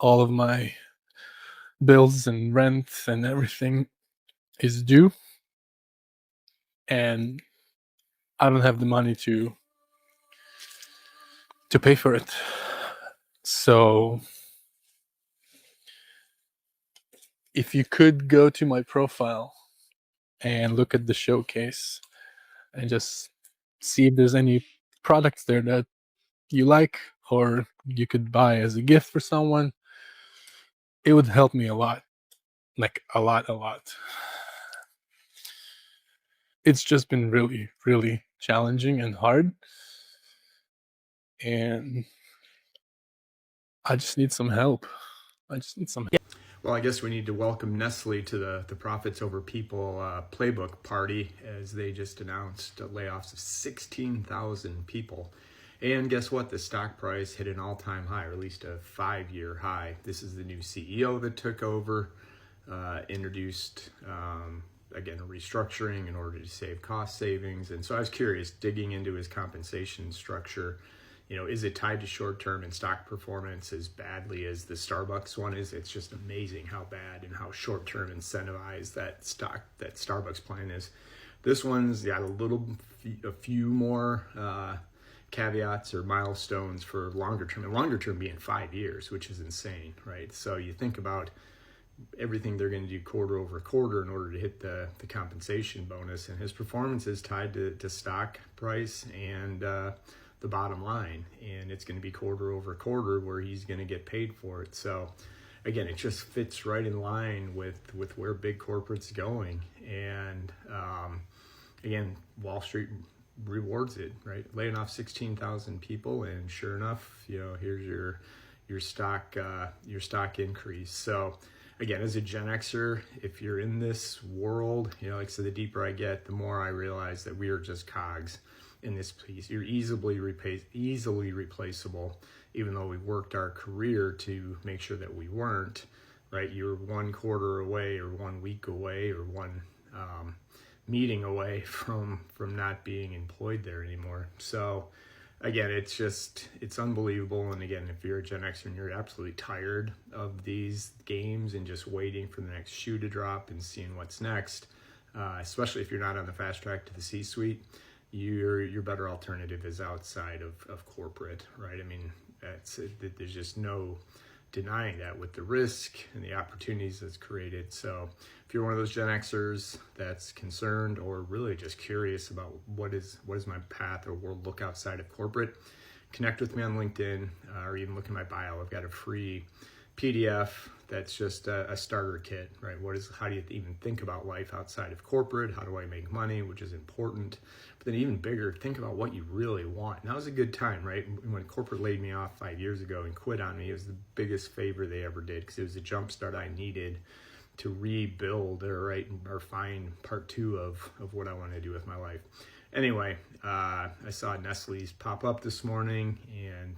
all of my bills and rent and everything is due, and I don't have the money to pay for it. So if you could go to my profile and look at the showcase and just see if there's any products there that you like or you could buy as a gift for someone, it would help me a lot. Like a lot. It's just been really, really challenging and hard. And I just need some help. Well, I guess we need to welcome Nestle to the Profits Over People playbook party, as they just announced layoffs of 16,000 people. And guess what? The stock price hit an all-time high, or at least a 5-year high. This is the new CEO that took over, introduced, again, a restructuring in order to save cost savings. And so I was curious, digging into his compensation structure, is it tied to short-term and stock performance as badly as the Starbucks one is? It's just amazing how bad and how short-term incentivized that Starbucks plan is. This one's got a few more caveats or milestones for longer term, and longer term being 5 years, which is insane, right? So you think about everything they're going to do quarter over quarter in order to hit the compensation bonus, and his performance is tied to stock price and the bottom line, and it's going to be quarter over quarter where he's going to get paid for it. So again, it just fits right in line with where big corporate's going. And again, Wall Street rewards it, right? Laying off 16,000 people, and sure enough, here's your stock increase. So again, as a Gen Xer, if you're in this world, like I said, the deeper I get, the more I realize that we are just cogs in this piece. You're easily replaceable, even though we worked our career to make sure that we weren't, right? You're 1 quarter away or 1 week away or one meeting away from not being employed there anymore. So again, it's unbelievable. And again, if you're a Gen Xer and you're absolutely tired of these games and just waiting for the next shoe to drop and seeing what's next, especially if you're not on the fast track to the C-suite, your better alternative is outside of corporate, right? I mean, there's just no denying that with the risk and the opportunities that's created. So if you're one of those Gen Xers that's concerned or really just curious about what is my path or world look outside of corporate, connect with me on LinkedIn, or even look in my bio. I've got a free PDF that's just a starter kit, right? How do you even think about life outside of corporate? How do I make money, which is important? But then even bigger, think about what you really want. Now is a good time, right? When corporate laid me off 5 years ago and quit on me, it was the biggest favor they ever did, because it was the jump start I needed to rebuild or find part 2 of what I want to do with my life. Anyway, I saw Nestlé's pop up this morning, and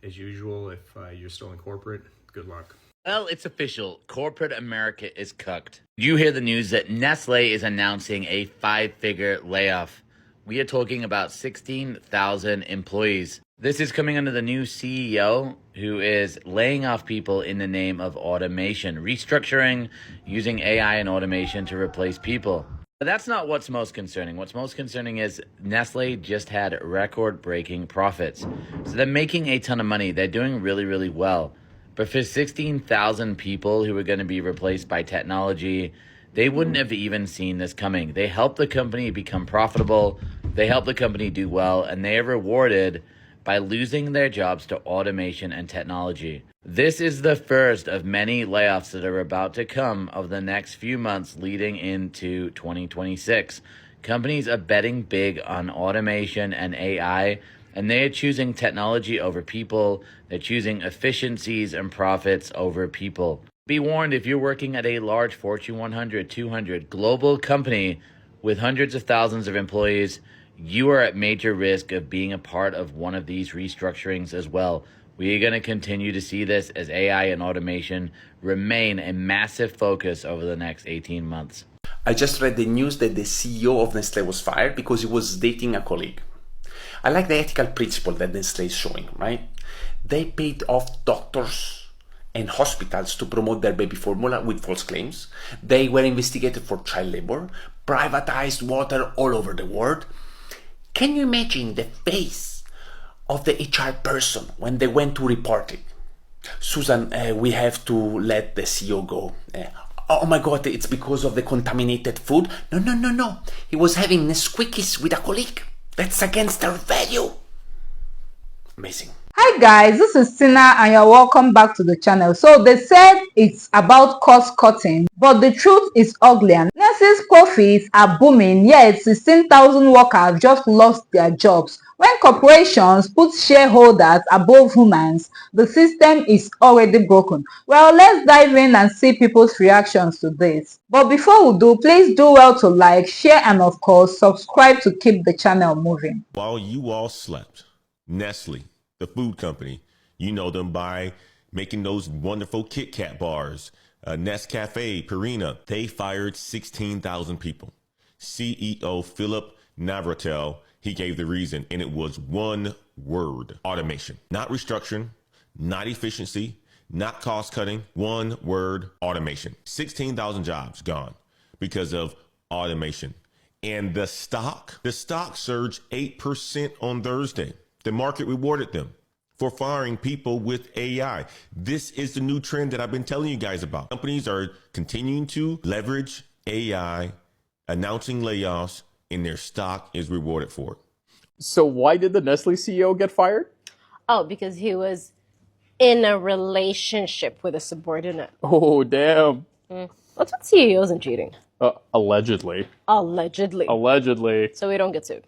as usual, if you're still in corporate, good luck. Well, it's official. Corporate America is cucked. Did you hear the news that Nestlé is announcing a 5-figure layoff? We are talking about 16,000 employees. This is coming under the new CEO, who is laying off people in the name of automation, restructuring, using AI and automation to replace people. But that's not what's most concerning. What's most concerning is Nestlé just had record-breaking profits. So they're making a ton of money. They're doing really, really well. But for 16,000 people who are going to be replaced by technology, they wouldn't have even seen this coming. They helped the company become profitable. They helped the company do well, and they are rewarded by losing their jobs to automation and technology. This is the first of many layoffs that are about to come over the next few months leading into 2026. Companies are betting big on automation and AI, and they are choosing technology over people. They're choosing efficiencies and profits over people. Be warned, if you're working at a large Fortune 100, 200 global company with hundreds of thousands of employees, you are at major risk of being a part of one of these restructurings as well. We are going to continue to see this as AI and automation remain a massive focus over the next 18 months. I just read the news that the CEO of Nestlé was fired because he was dating a colleague. I like the ethical principle that Nestlé is showing, right? They paid off doctors and hospitals to promote their baby formula with false claims. They were investigated for child labor, privatized water all over the world. Can you imagine the face of the HR person when they went to report it? Susan, we have to let the CEO go. Oh my God, it's because of the contaminated food? No. He was having Nesquickies with a colleague. That's against our value. Amazing. Hi guys, this is Tina and you're welcome back to the channel. So they said it's about cost cutting, but the truth is ugly and Nestlé's profits are booming, yet 16,000 workers just lost their jobs. When corporations put shareholders above humans, the system is already broken. Well, let's dive in and see people's reactions to this. But before we do, please do well to like, share and of course subscribe to keep the channel moving. While you all slept, Nestle, the food company, you know them by making those wonderful Kit Kat bars, Nescafe, Purina, they fired 16,000 people. CEO Philip Navratil, he gave the reason, and it was one word: automation. Not restructuring, not efficiency, not cost cutting, one word: automation. 16,000 jobs gone because of automation. And the stock surged 8% on Thursday. The market rewarded them for firing people with AI. This is the new trend that I've been telling you guys about. Companies are continuing to leverage AI, announcing layoffs, and their stock is rewarded for it. So why did the Nestle CEO get fired? Oh, because he was in a relationship with a subordinate. Oh, damn. That's what CEOs and cheating. Allegedly. Allegedly. Allegedly. So we don't get sued.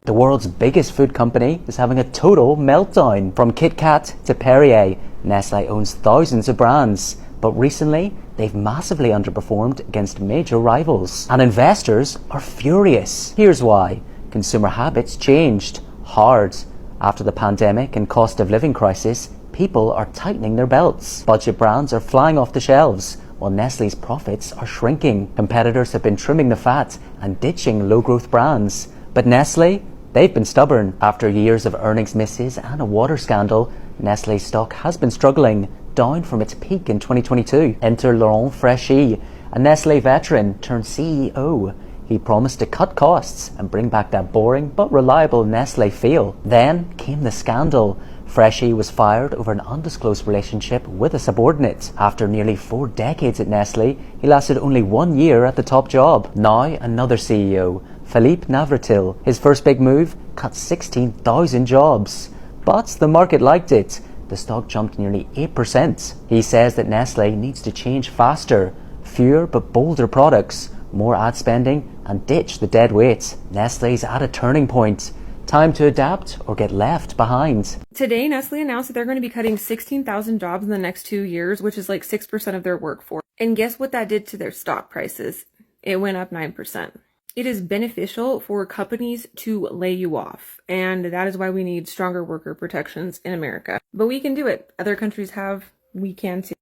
The world's biggest food company is having a total meltdown. From Kit Kat to Perrier, Nestlé owns thousands of brands. But recently, they've massively underperformed against major rivals. And investors are furious. Here's why. Consumer habits changed hard. After the pandemic and cost of living crisis, people are tightening their belts. Budget brands are flying off the shelves, while Nestlé's profits are shrinking. Competitors have been trimming the fat and ditching low-growth brands. But Nestlé, they've been stubborn. After years of earnings misses and a water scandal, Nestlé's stock has been struggling, down from its peak in 2022. Enter Laurent Fréchy, a Nestlé veteran turned CEO. He promised to cut costs and bring back that boring but reliable Nestlé feel. Then came the scandal. Fréchy was fired over an undisclosed relationship with a subordinate. After nearly 4 decades at Nestlé, he lasted only 1 year at the top job. Now another CEO, Philippe Navratil. His first big move: cut 16,000 jobs. But the market liked it. The stock jumped nearly 8%. He says that Nestlé needs to change faster, fewer but bolder products, more ad spending, and ditch the dead weight. Nestlé's at a turning point. Time to adapt or get left behind. Today, Nestle announced that they're going to be cutting 16,000 jobs in the next 2 years, which is like 6% of their workforce. And guess what that did to their stock prices? It went up 9%. It is beneficial for companies to lay you off, and that is why we need stronger worker protections in America. But we can do it. Other countries have. We can too.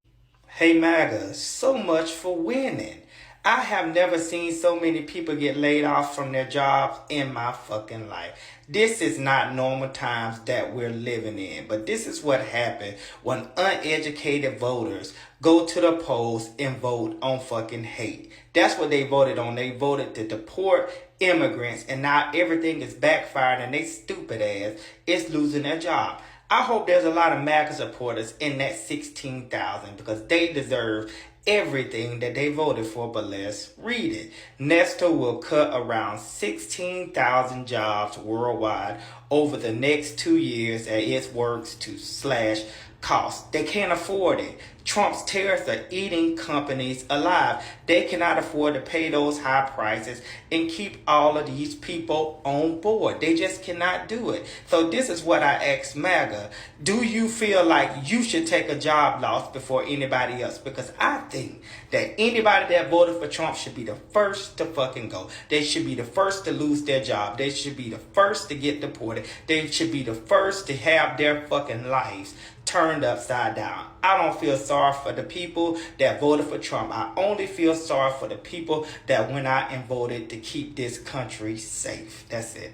Hey MAGA, so much for winning. I have never seen so many people get laid off from their jobs in my fucking life. This is not normal times that we're living in, but this is what happens when uneducated voters go to the polls and vote on fucking hate. That's what they voted on. They voted to deport immigrants, and now everything is backfiring and they stupid ass is losing their job. I hope there's a lot of MAGA supporters in that 16,000 because they deserve everything that they voted for. But let's read it. Nestlé will cut around 16,000 jobs worldwide over the next 2 years as it works to slash costs. They can't afford it. Trump's tariffs are eating companies alive. They cannot afford to pay those high prices and keep all of these people on board. They just cannot do it. So this is what I ask MAGA. Do you feel like you should take a job loss before anybody else? Because I think that anybody that voted for Trump should be the first to fucking go. They should be the first to lose their job. They should be the first to get deported. They should be the first to have their fucking lives turned upside down. I don't feel sorry for the people that voted for Trump. I only feel sorry for the people that went out and voted to keep this country safe. That's it.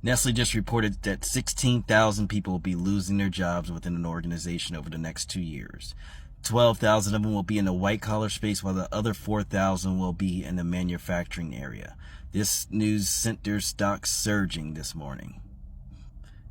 Nestle just reported that 16,000 people will be losing their jobs within an organization over the next 2 years. 12,000 of them will be in the white-collar space, while the other 4,000 will be in the manufacturing area. This news sent their stocks surging this morning,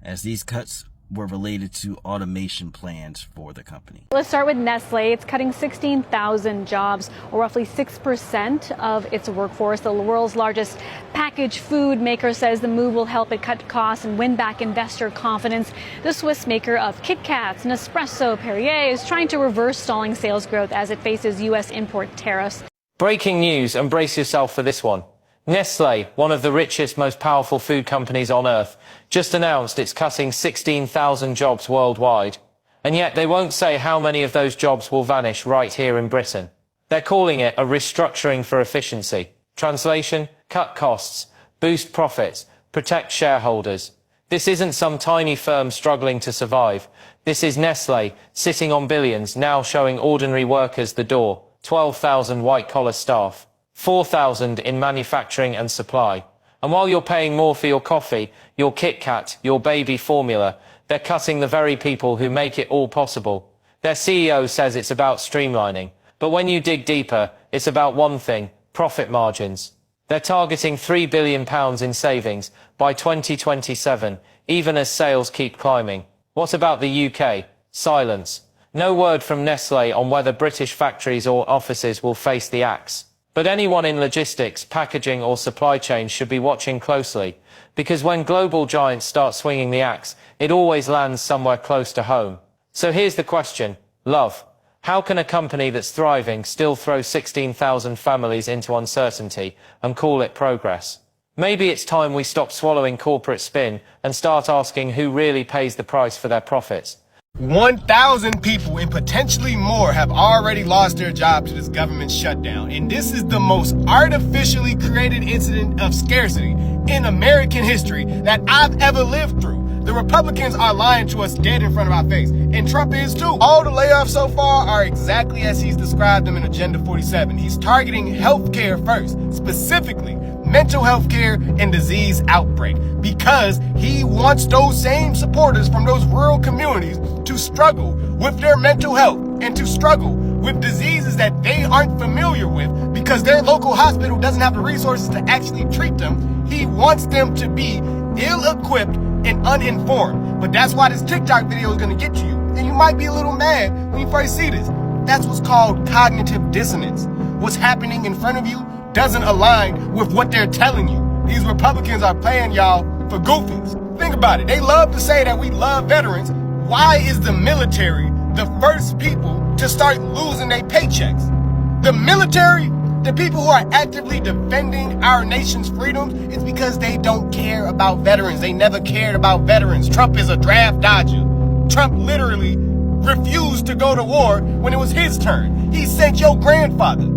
as these cuts were related to automation plans for the company. Let's start with Nestlé. It's cutting 16,000 jobs, or roughly 6% of its workforce. The world's largest packaged food maker says the move will help it cut costs and win back investor confidence. The Swiss maker of Kit Kats, Nespresso, Perrier is trying to reverse stalling sales growth as it faces U.S. import tariffs. Breaking news, and brace yourself for this one. Nestlé, one of the richest, most powerful food companies on earth, just announced it's cutting 16,000 jobs worldwide. And yet they won't say how many of those jobs will vanish right here in Britain. They're calling it a restructuring for efficiency. Translation: cut costs, boost profits, protect shareholders. This isn't some tiny firm struggling to survive. This is Nestlé, sitting on billions, now showing ordinary workers the door. 12,000 white-collar staff. 4,000 in manufacturing and supply. And while you're paying more for your coffee, your Kit Kat, your baby formula, they're cutting the very people who make it all possible. Their CEO says it's about streamlining. But when you dig deeper, it's about one thing: profit margins. They're targeting £3 billion in savings by 2027, even as sales keep climbing. What about the UK? Silence. No word from Nestlé on whether British factories or offices will face the axe. But anyone in logistics, packaging or supply chain should be watching closely, because when global giants start swinging the axe, it always lands somewhere close to home. So here's the question. Love, how can a company that's thriving still throw 16,000 families into uncertainty and call it progress? Maybe it's time we stop swallowing corporate spin and start asking who really pays the price for their profits. 1,000 people and potentially more have already lost their job to this government shutdown. And this is the most artificially created incident of scarcity in American history that I've ever lived through. The Republicans are lying to us dead in front of our face, and Trump is too. All the layoffs so far are exactly as he's described them in Agenda 47. He's targeting healthcare first, specifically mental health care and disease outbreak, because he wants those same supporters from those rural communities to struggle with their mental health and to struggle with diseases that they aren't familiar with because their local hospital doesn't have the resources to actually treat them. He wants them to be ill-equipped and uninformed. But that's why this TikTok video is going to get to you. And you might be a little mad when you first see this. That's what's called cognitive dissonance. What's happening in front of you doesn't align with what they're telling you. These Republicans are playing y'all for goofies. Think about it. They love to say that we love veterans. Why is the military the first people to start losing their paychecks? The military, the people who are actively defending our nation's freedoms, it's because they don't care about veterans. They never cared about veterans. Trump is a draft dodger. Trump literally refused to go to war when it was his turn. He sent your grandfather.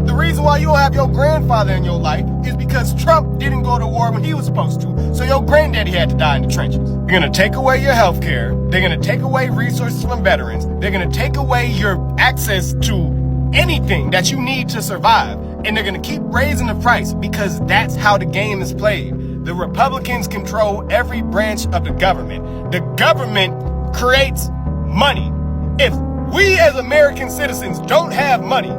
The reason why you don't have your grandfather in your life is because Trump didn't go to war when he was supposed to, so your granddaddy had to die in the trenches. They're going to take away your health care. They're going to take away resources from veterans. They're going to take away your access to anything that you need to survive. And they're going to keep raising the price because that's how the game is played. The Republicans control every branch of the government. The government creates money. If we as American citizens don't have money,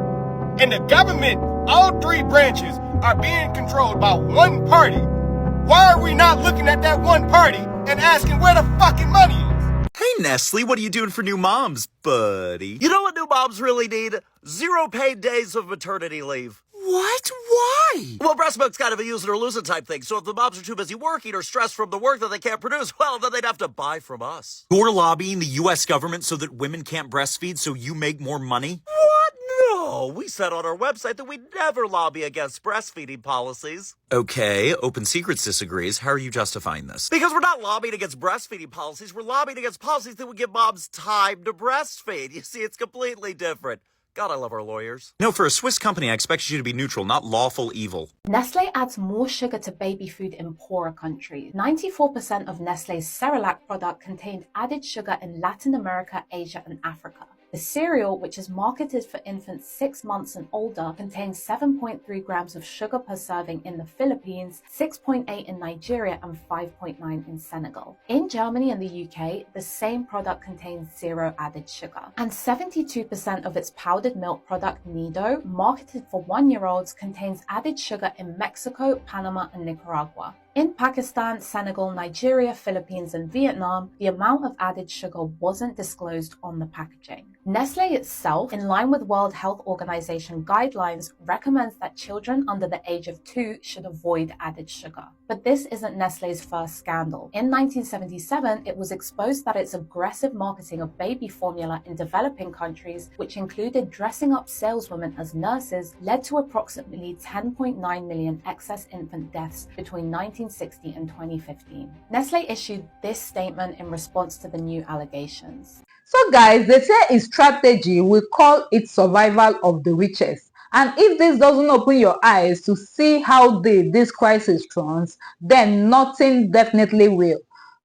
and the government, all three branches, are being controlled by one party, why are we not looking at that one party and asking where the fucking money is? Hey, Nestle, what are you doing for new moms, buddy? You know what new moms really need? 0 paid days of maternity leave. What? Why? Well, breast milk's kind of a use it or lose it type thing, so if the moms are too busy working or stressed from the work that they can't produce, well, then they'd have to buy from us. You're lobbying the U.S. government so that women can't breastfeed so you make more money? What? No, we said on our website that we'd never lobby against breastfeeding policies. Okay, Open Secrets disagrees. How are you justifying this? Because we're not lobbying against breastfeeding policies, we're lobbying against policies that would give moms time to breastfeed. You see, it's completely different. God, I love our lawyers. No, for a Swiss company, I expected you to be neutral, not lawful evil. Nestlé adds more sugar to baby food in poorer countries. 94% of Nestlé's Cerelac product contained added sugar in Latin America, Asia, and Africa. The cereal, which is marketed for infants 6 months and older, contains 7.3 grams of sugar per serving in the Philippines, 6.8 in Nigeria, and 5.9 in Senegal. In Germany and the UK, the same product contains 0 added sugar. And 72% of its powdered milk product Nido, marketed for 1-year-olds, contains added sugar in Mexico, Panama, and Nicaragua. In Pakistan, Senegal, Nigeria, Philippines, and Vietnam, the amount of added sugar wasn't disclosed on the packaging. Nestlé itself, in line with World Health Organization guidelines, recommends that children under the age of 2 should avoid added sugar. But this isn't Nestlé's first scandal. In 1977, it was exposed that its aggressive marketing of baby formula in developing countries, which included dressing up saleswomen as nurses, led to approximately 10.9 million excess infant deaths between 1960 and 2015. Nestlé issued this statement in response to the new allegations. So guys, they say its strategy, we call it survival of the richest. And if this doesn't open your eyes to see how this crisis runs, then nothing definitely will.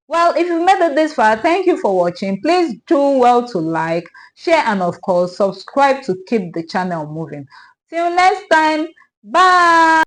Well, if you made it this far, thank you for watching. Please do well to like, share, and of course, subscribe to keep the channel moving. Till next time, bye!